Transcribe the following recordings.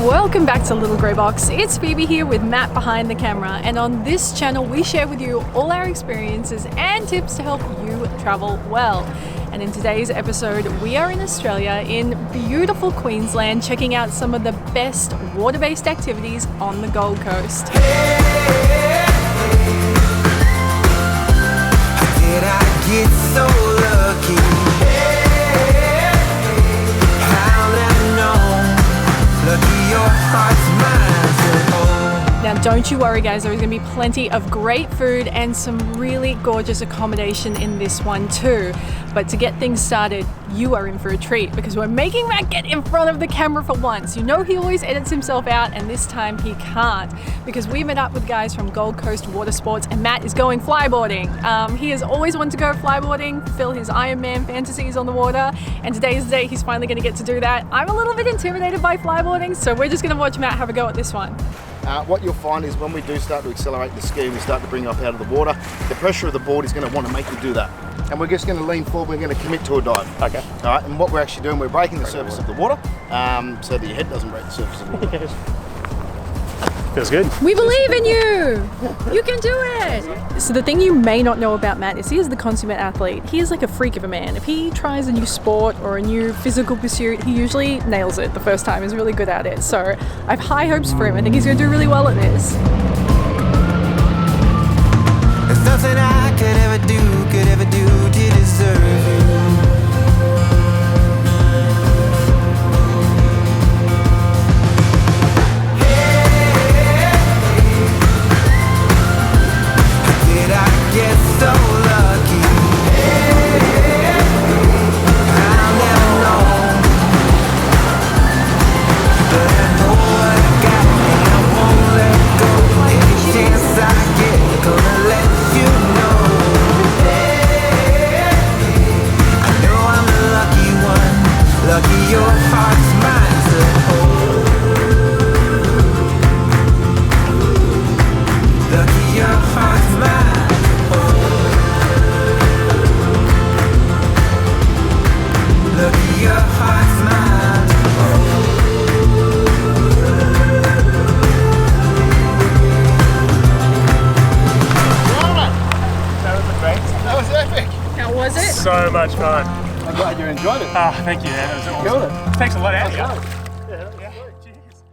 Welcome back to Little Grey Box. It's Phoebe here with Matt behind the camera, and on this channel we share with you all our experiences and tips to help you travel well. And in today's episode we are in Australia, in beautiful Queensland, checking out some of the best water-based activities on the Gold Coast. Did I get so lucky? How did I know? Lucky your heart's mine to hold. Now don't you worry guys, there is going to be plenty of great food and some really gorgeous accommodation in this one too. But to get things started, you are in for a treat because we're making Matt get in front of the camera for once. You know he always edits himself out, and this time he can't because we met up with guys from Gold Coast Water Sports and Matt is going flyboarding. He has always wanted to go flyboarding, fulfill his Ironman fantasies on the water, and today is the day he's finally going to get to do that. I'm a little bit intimidated by flyboarding, so we're just going to watch Matt have a go at this one. What you'll find is when we do start to accelerate the ski, we start to bring you up out of the water, the pressure of the board is going to want to make you do that. And we're just going to lean forward, we're going to commit to a dive. Okay. All right, and what we're actually doing, we're breaking the surface of the water so that your head doesn't break the surface of the water. Feels good. We believe in you! You can do it! So the thing you may not know about Matt is he is the consummate athlete. He is like a freak of a man. If he tries a new sport or a new physical pursuit, he usually nails it the first time. He's really good at it. So I have high hopes for him. I think he's going to do really well at this. There's nothing I could ever do to deserve you. Did I get so lucky? I'll never know. But I know what I got and I won't let go. Any chance I get, gonna let you know. I know I'm the lucky one, lucky your heart's mine to hold. Lucky your heart's mine to hold. Lucky your heart's mine to hold. That was epic! How was it? So much fun. I'm glad you enjoyed it. Ah, thank you, man. That was Killed awesome. it. Thanks a lot, Andy. Cheers.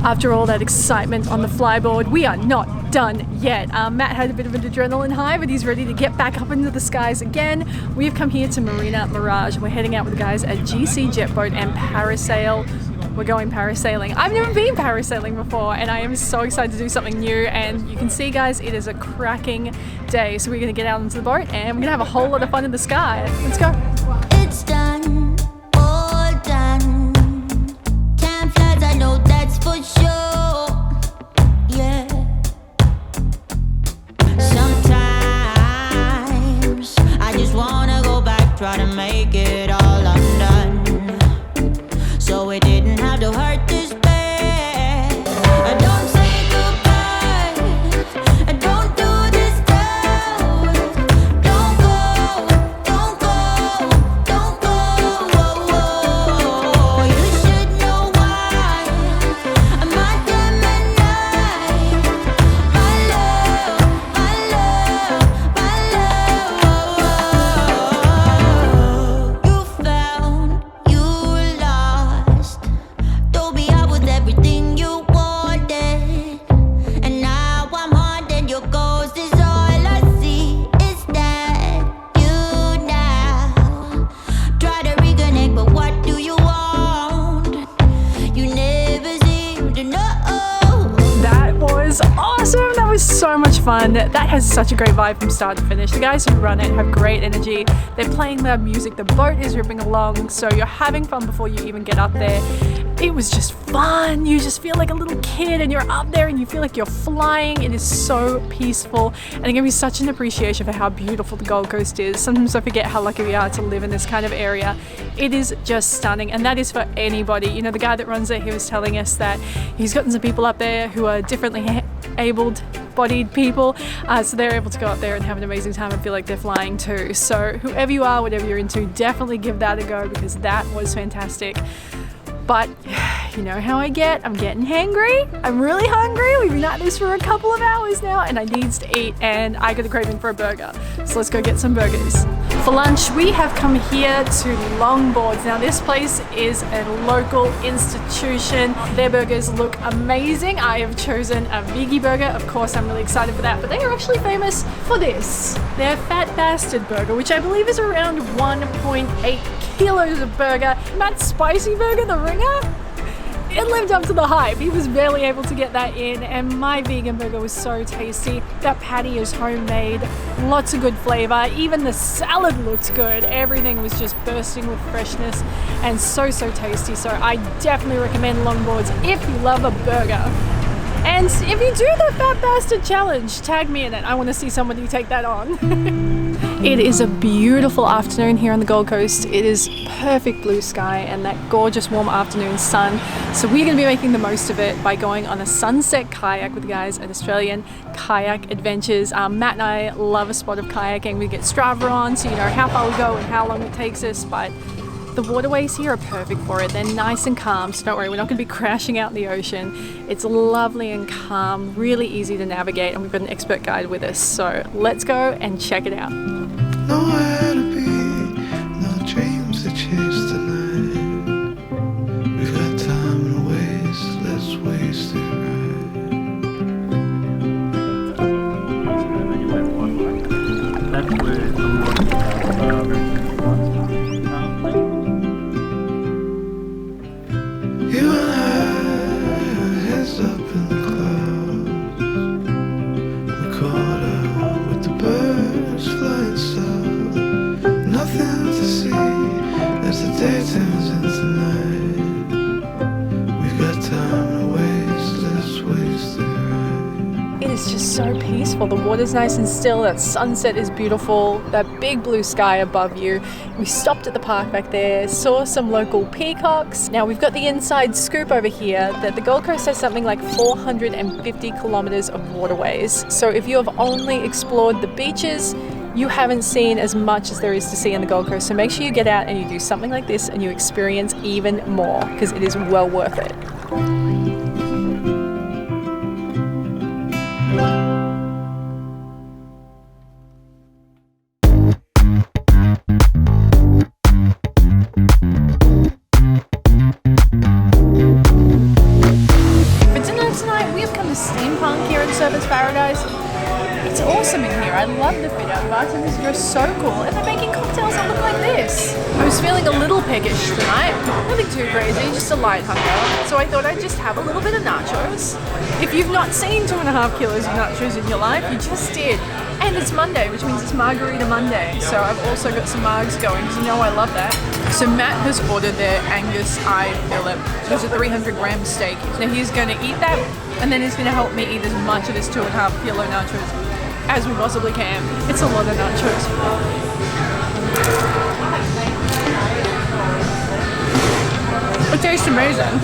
After all that excitement on the flyboard, we are not done yet. Matt had a bit of an adrenaline high, but he's ready to get back up into the skies again. We have come here to Marina Mirage. We're heading out with the guys at GC Jet Boat and Parasail. We're going parasailing. I've never been parasailing before, and I am so excited to do something new. And you can see, guys, it is a cracking day. So we're going to get out into the boat, and we're going to have a whole lot of fun in the sky. Let's go. It's done, all done. Time flies, I know that's for sure. Yeah. Sometimes I just wanna go back, try to make it all undone. So it didn't have to hurt this bad. I don't say goodbye. I don't do this now. Don't go, don't go, don't go. You should know why. I'm a Gemini. My love, my love, my love. You found, you lost. Told me I was everything you wanted, and now I'm haunted. Your ghost is all I see. Is that you now? Try to reconnect, but what do you want? You never seem to know. That was awesome. That was so much fun. That has such a great vibe from start to finish. The guys who run it have great energy. They're playing loud music. The boat is ripping along, so you're having fun before you even get up there. It was just fun. You just feel like a little kid and you're up there and you feel like you're flying. It is so peaceful, and it gave me such an appreciation for how beautiful the Gold Coast is. Sometimes I forget how lucky we are to live in this kind of area. It is just stunning, and that is for anybody. You know, the guy that runs it, he was telling us that he's gotten some people up there who are differently able-bodied people, so they're able to go up there and have an amazing time and feel like they're flying too. So whoever you are, whatever you're into, definitely give that a go because that was fantastic. But You know how I get? I'm getting hangry. I'm really hungry. We've been at this for a couple of hours now and I need to eat and I got a craving for a burger. So let's go get some burgers. For lunch, we have come here to Longboards. Now this place is a local institution. Their burgers look amazing. I have chosen a veggie burger. Of course, I'm really excited for that, but they are actually famous for this. Their Fat Bastard burger, which I believe is around 1.8 kilos of burger. Matt's spicy burger, the ringer, it lived up to the hype. He was barely able to get that in, and my vegan burger was so tasty. That patty is homemade, lots of good flavor. Even the salad looks good. Everything was just bursting with freshness and so tasty. So I definitely recommend Longboards if you love a burger. And if you do the Fat Bastard challenge, tag me in it. I want to see somebody take that on. It is a beautiful afternoon here on the Gold Coast. It is perfect blue sky and that gorgeous warm afternoon sun. So we're going to be making the most of it by going on a sunset kayak with the guys at Australian Kayak Adventures. Matt and I love a spot of kayaking. We get Strava on so you know how far we go and how long it takes us, but the waterways here are perfect for it. They're nice and calm, so don't worry, we're not going to be crashing out in the ocean. It's lovely and calm, really easy to navigate, and we've got an expert guide with us. So let's go and check it out. Nowhere to be, no dreams to chase tonight. We've got time to waste, let's waste it You and I, our heads up in the clouds. We caught up with the birds flying south. Nothing to see as the day turns into night. We've got time to waste, let's waste it right. It is just so peaceful. The water's nice and still. That sunset is beautiful. That big blue sky above you. We stopped at the park back there, saw some local peacocks. Now we've got the inside scoop over here that the Gold Coast has something like 450 kilometers of waterways. So if you have only explored the beaches, you haven't seen as much as there is to see on the Gold Coast. So make sure you get out and you do something like this and you experience even more because it is well worth it. Steampunk here in Surfers Paradise. It's awesome in here. I love the fit out. Bartenders are so cool and they're making cocktails that look like this. I was feeling a little peckish tonight. Nothing too crazy, just a light hunger. So I thought I'd just have a little bit of nachos. If you've not seen 2.5 kilos of nachos in your life, you just did. And it's Monday, which means it's Margarita Monday. So I've also got some margs going because you know I love that. So Matt has ordered their Angus eye fillet. It's a 300-gram steak. Now he's going to eat that and then he's going to help me eat as much of this 2.5 kilo nachos as we possibly can. It's a lot of nachos. It tastes amazing.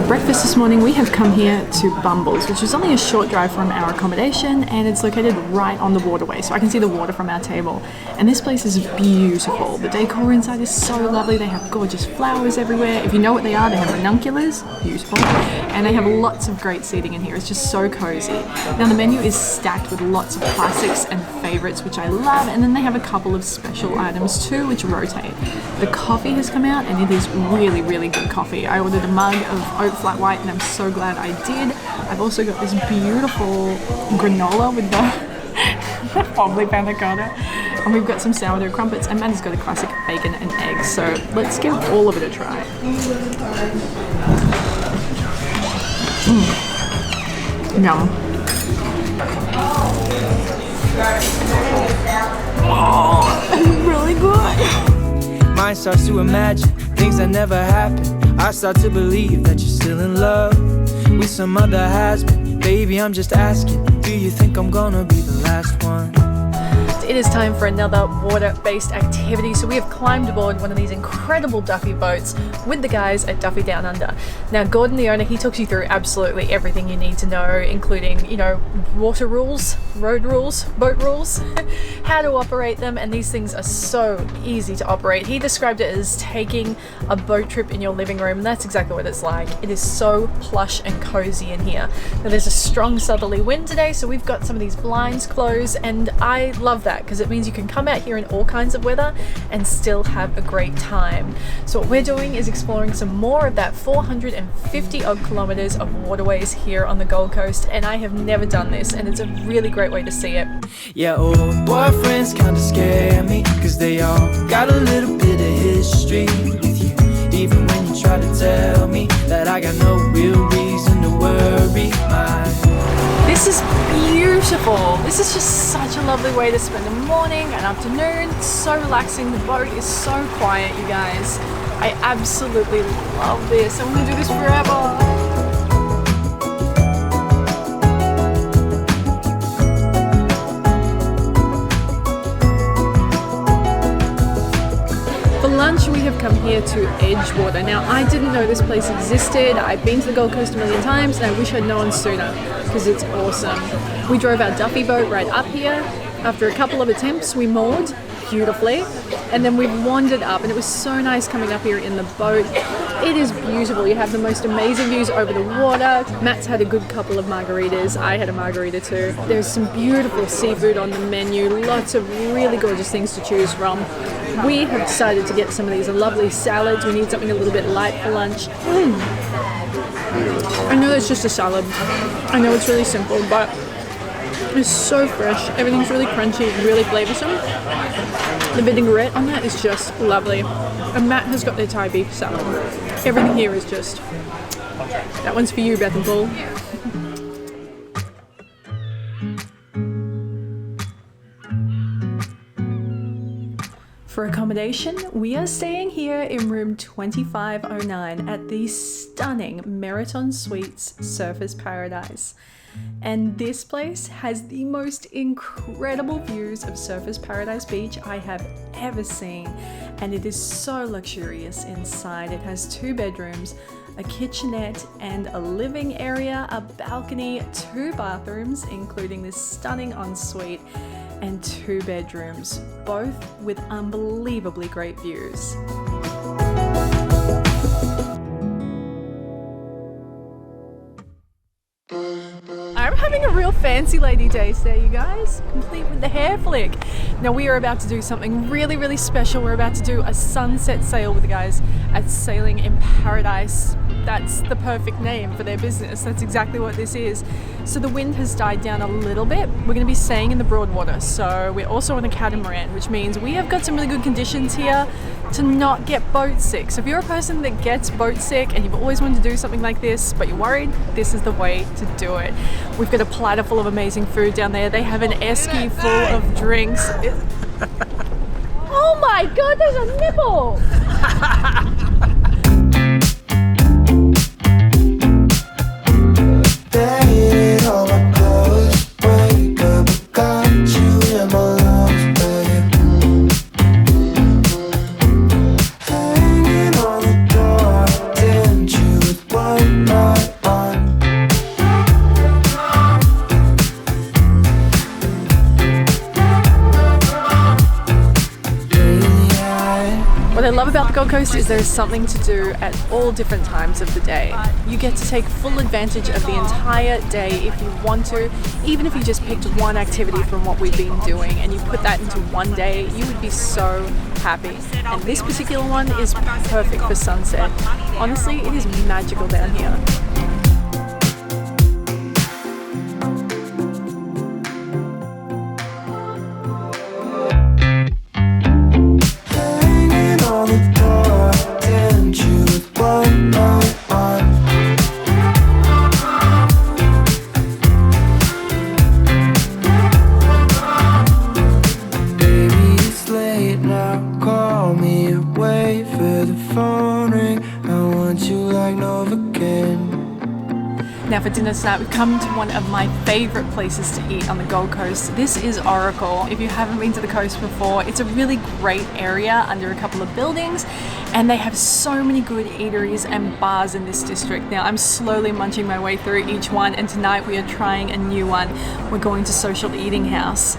Breakfast this morning, we have come here to Bumbles, which is only a short drive from our accommodation and it's located right on the waterway, so I can see the water from our table. And this place is beautiful. The decor inside is so lovely. They have gorgeous flowers everywhere. If you know what they are, they have ranunculus, beautiful. And they have lots of great seating in here. It's just so cozy. Now the menu is stacked with lots of classics and favorites, which I love. And then they have a couple of special items too, which rotate. The coffee has come out and it is really, really good coffee. I ordered a mug of oat flat white and I'm so glad I did. I've also got this beautiful granola with the wobbly panna cotta. And we've got some sourdough crumpets and Matt has got a classic bacon and eggs. So let's give all of it a try. Yum. Oh, it's really good. Mind starts to imagine things that never happened. I start to believe that you're still in love with some other has-been. Baby, I'm just asking, do you think I'm gonna be the last one? it is time for another water-based activity. So we have climbed aboard one of these incredible Duffy boats with the guys at Duffy Down Under. Now Gordon, the owner, he talks you through absolutely everything you need to know, including, you know, water rules, road rules, boat rules, how to operate them, and these things are so easy to operate. He described it as taking a boat trip in your living room, and that's exactly what it's like. It is so plush and cozy in here. Now there's a strong southerly wind today, so we've got some of these blinds closed, and I love that because it means you can come out here in all kinds of weather and still have a great time. So what we're doing is exploring some more of that 450 odd kilometers of waterways here on the Gold Coast, and I have never done this, and it's a really great way to see it. Yeah, old boyfriends kinda scare me, cause they all got a little bit of history with you. Even when you try to tell me that I got no real reason to worry. This is beautiful. This is just such a lovely way to spend a morning, an afternoon. It's so relaxing. The boat is so quiet, you guys. I absolutely love this. I want to do this forever. For lunch, we have come here to Edgewater. Now, I didn't know this place existed. I've been to the Gold Coast a million times, and I wish I'd known sooner because it's awesome. We drove our Duffy boat right up here. After a couple of attempts, we moored beautifully, and then we've wandered up, and it was so nice coming up here in the boat. It is beautiful. You have the most amazing views over the water. Matt's had a good couple of margaritas. I had a margarita too. There's some beautiful seafood on the menu, lots of really gorgeous things to choose from. We have decided to get some of these lovely salads. We need something a little bit light for lunch. I know it's just a salad. I know it's really simple, but it's so fresh. Everything's really crunchy, really flavoursome. The vinaigrette on that is just lovely. And Matt has got their Thai beef salad. Everything here is just... That one's for you, Beth and Paul. For accommodation, we are staying here in room 2509 at the stunning Meriton Suites Surfers Paradise. And this place has the most incredible views of Surfers Paradise Beach I have ever seen. And it is so luxurious inside. It has 2 bedrooms, a kitchenette and a living area, a balcony, 2 bathrooms, including this stunning ensuite, and 2 bedrooms, both with unbelievably great views. I'm having a real fancy lady day today, you guys, complete with the hair flick. Now we are about to do something really, really special. We're about to do a sunset sail with the guys at Sailing in Paradise. That's the perfect name for their business. That's exactly what this is. So the wind has died down a little bit. We're going to be staying in the Broadwater. So we're also on a catamaran, which means we have got some really good conditions here to not get boat sick. So if you're a person that gets boat sick and you've always wanted to do something like this, but you're worried, this is the way to do it. We've got a platter full of amazing food down there. They have an esky full of drinks. Oh my God, there's a nipple! What I love about the Gold Coast is there's something to do at all different times of the day. You get to take full advantage of the entire day if you want to. Even if you just picked one activity from what we've been doing and you put that into one day, you would be so happy. And this particular one is perfect for sunset. Honestly, it is magical down here. Wait for the phone ring. I want you like Novocaine. for dinner tonight, we've come to one of my favorite places to eat on the Gold Coast. This is Oracle. If you haven't been to the coast before, it's a really great area under a couple of buildings, and they have so many good eateries and bars in this district. Now I'm slowly munching my way through each one, and tonight we are trying a new one. We're going to Social Eating House.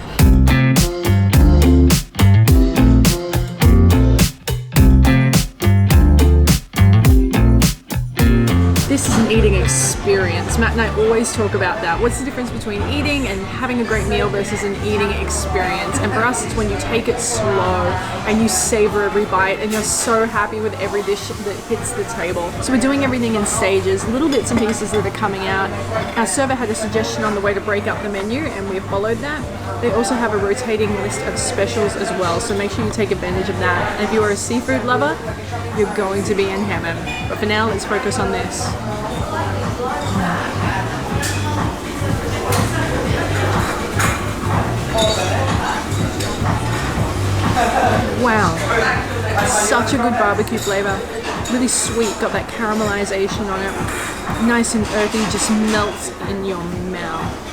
This is an eating experience. Matt and I always talk about that. What's the difference between eating and having a great meal versus an eating experience? And for us, it's when you take it slow and you savor every bite and you're so happy with every dish that hits the table. So we're doing everything in stages, little bits and pieces that are coming out. Our server had a suggestion on the way to break up the menu, and we followed that. They also have a rotating list of specials as well, so make sure you take advantage of that. And if you are a seafood lover, you're going to be in heaven. But for now, let's focus on this. Wow, such a good barbecue flavor. Really sweet, got that caramelization on it. Nice and earthy, just melts in your mouth.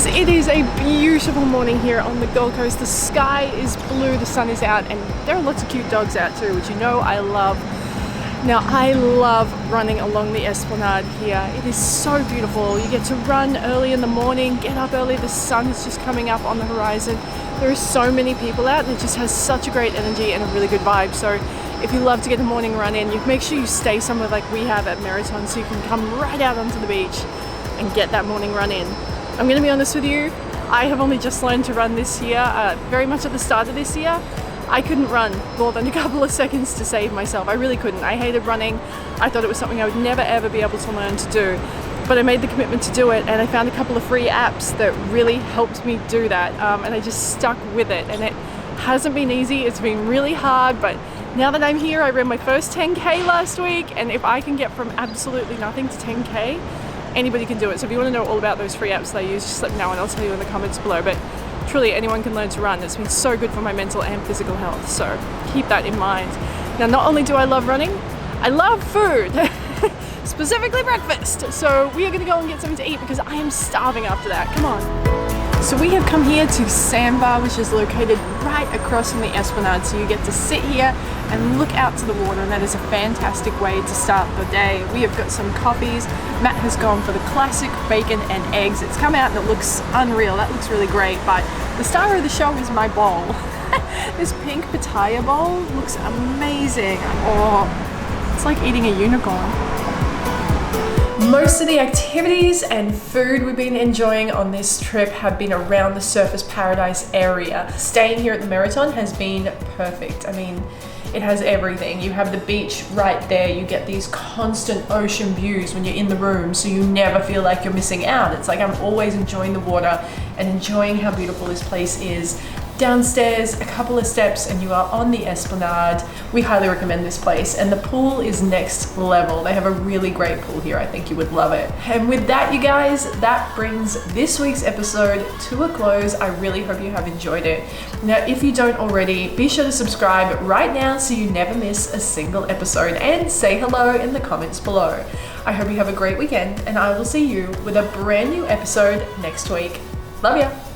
It is a beautiful morning here on the Gold Coast. The sky is blue, the sun is out, and there are lots of cute dogs out too, which you know I love. Now I love running along the esplanade here. It is so beautiful. You get to run early in the morning, get up early, the sun is just coming up on the horizon. There are so many people out, and it just has such a great energy and a really good vibe. So if you love to get a morning run in, you make sure you stay somewhere like we have at Meriton so you can come right out onto the beach and get that morning run in. I'm going to be honest with you, I have only just learned to run this year, very much at the start of this year. I couldn't run more than a couple of seconds to save myself. I really couldn't. I hated running. I thought it was something I would never ever be able to learn to do. But I made the commitment to do it, and I found a couple of free apps that really helped me do that, and I just stuck with it. And it hasn't been easy, it's been really hard, but now that I'm here, I ran my first 10K last week, and if I can get from absolutely nothing to 10K, anybody can do it. So if you want to know all about those free apps that I use, just let me know and I'll tell you in the comments below. But truly, anyone can learn to run. It's been so good for my mental and physical health, so keep that in mind. Now, not only do I love running, I love food, specifically breakfast. So we are going to go and get something to eat because I am starving after that. Come on. So we have come here to Sandbar, which is located right across from the esplanade. So you get to sit here and look out to the water, and that is a fantastic way to start the day. We have got some coffees. Matt has gone for the classic bacon and eggs. It's come out and it looks unreal. That looks really great, but the star of the show is my bowl. This pink pitaya bowl looks amazing. Oh, it's like eating a unicorn. Most of the activities and food we've been enjoying on this trip have been around the Surfers Paradise area. Staying here at the Meriton has been perfect. I mean, it has everything. You have the beach right there. You get these constant ocean views when you're in the room, so you never feel like you're missing out. It's like I'm always enjoying the water and enjoying how beautiful this place is. Downstairs, a couple of steps and you are on the esplanade. We highly recommend this place, and the pool is next level. They have a really great pool here. I think you would love it. And with that, you guys, that brings this week's episode to a close. I really hope you have enjoyed it. Now, if you don't already, be sure to subscribe right now so you never miss a single episode, and say hello in the comments below. I hope you have a great weekend, and I will see you with a brand new episode next week. Love ya.